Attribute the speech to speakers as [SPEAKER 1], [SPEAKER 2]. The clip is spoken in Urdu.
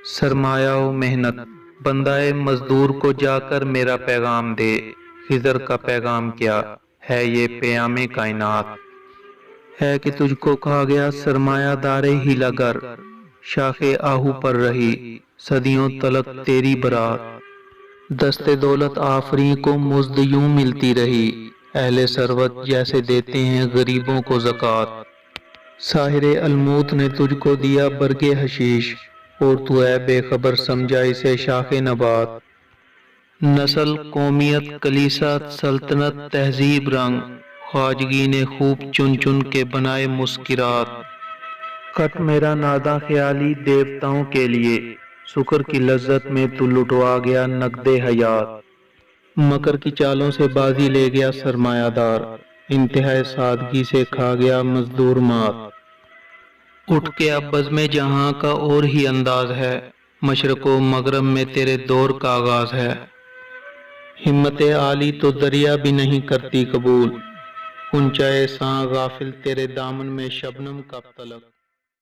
[SPEAKER 1] سرمایہ و محنت، بندہ مزدور کو جا کر میرا پیغام دے، خضر کا پیغام کیا ہے یہ پیام کائنات ہے کہ تجھ کو کہا گیا سرمایہ دار ہیلا گر، شاخ آہو پر رہی صدیوں تلک تیری برات، دست دولت آفری کو مزد یوں ملتی رہی، اہل ثروت جیسے دیتے ہیں غریبوں کو زکوٰۃ، ساحر الموت نے تجھ کو دیا برگ حشیش اور تو ہے بے خبر سمجھا اسے شاخ نبات، نسل قومیت کلیسا سلطنت تہذیب رنگ، خواجگی نے خوب چن چن کے بنائے مسکرات، کٹ میرا ناداں خیالی دیوتاؤں کے لیے، شکر کی لذت میں تو لٹوا گیا نقد حیات، مکر کی چالوں سے بازی لے گیا سرمایہ دار، انتہائی سادگی سے کھا گیا مزدور مات، اٹھ کے اب بزم جہاں کا اور ہی انداز ہے، مشرق و مغرب میں تیرے دور کا آغاز ہے، ہمت عالی تو دریا بھی نہیں کرتی قبول، اونچائے ساں غافل تیرے دامن میں شبنم کب تلک۔